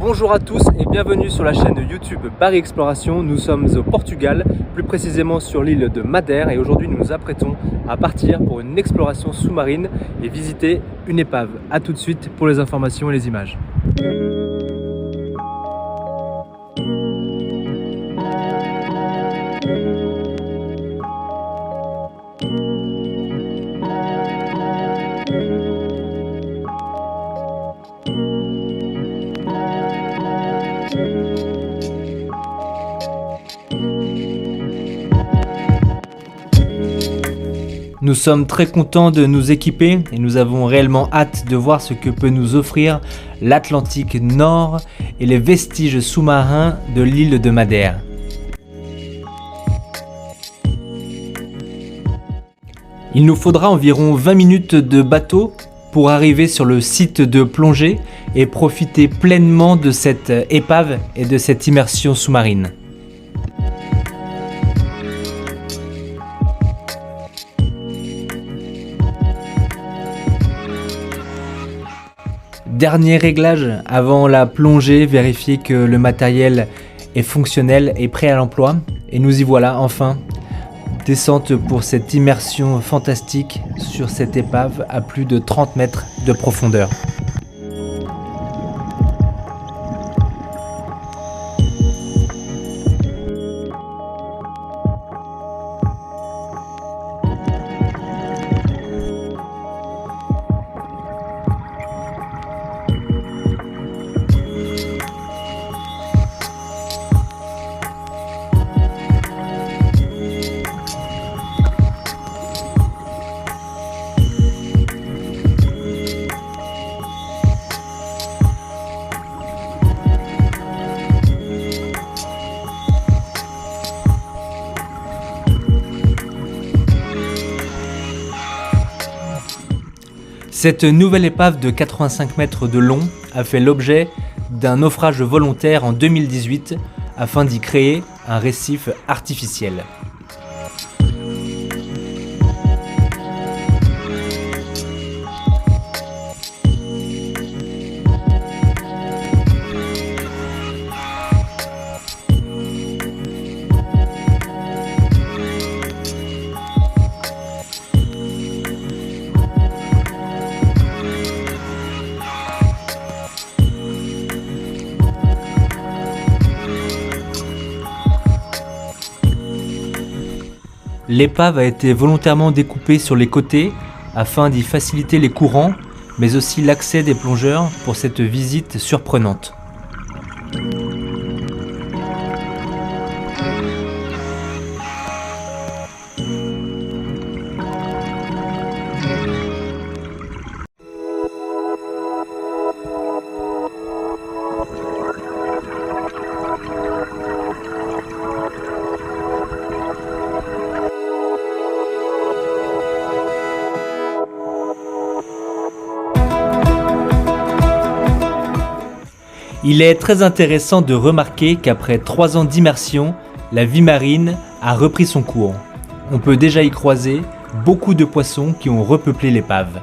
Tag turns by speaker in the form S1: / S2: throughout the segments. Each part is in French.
S1: Bonjour à tous et bienvenue sur la chaîne YouTube Barry Exploration. Nous sommes au Portugal, plus précisément sur l'île de Madère, et aujourd'hui nous nous apprêtons à partir pour une exploration sous-marine et visiter une épave. A tout de suite pour les informations et les images. Nous sommes très contents de nous équiper et nous avons réellement hâte de voir ce que peut nous offrir l'Atlantique Nord et les vestiges sous-marins de l'île de Madère. Il nous faudra environ 20 minutes de bateau pour arriver sur le site de plongée et profiter pleinement de cette épave et de cette immersion sous-marine. Dernier réglage avant la plongée, vérifier que le matériel est fonctionnel et prêt à l'emploi. Et nous y voilà enfin. Descente pour cette immersion fantastique sur cette épave à plus de 30 mètres de profondeur. Cette nouvelle épave de 85 mètres de long a fait l'objet d'un naufrage volontaire en 2018 afin d'y créer un récif artificiel. L'épave a été volontairement découpée sur les côtés afin d'y faciliter les courants, mais aussi l'accès des plongeurs pour cette visite surprenante. Il est très intéressant de remarquer qu'après 3 ans d'immersion, la vie marine a repris son cours. On peut déjà y croiser beaucoup de poissons qui ont repeuplé l'épave.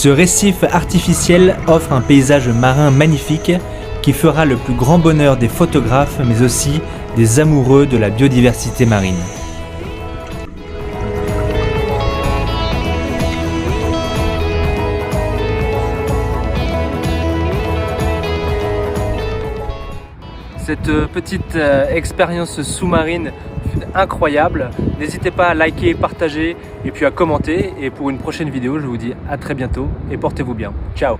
S1: Ce récif artificiel offre un paysage marin magnifique qui fera le plus grand bonheur des photographes mais aussi des amoureux de la biodiversité marine. Cette petite expérience sous-marine fut incroyable. N'hésitez pas à liker, partager et puis à commenter. Et pour une prochaine vidéo, je vous dis à très bientôt et portez-vous bien. Ciao!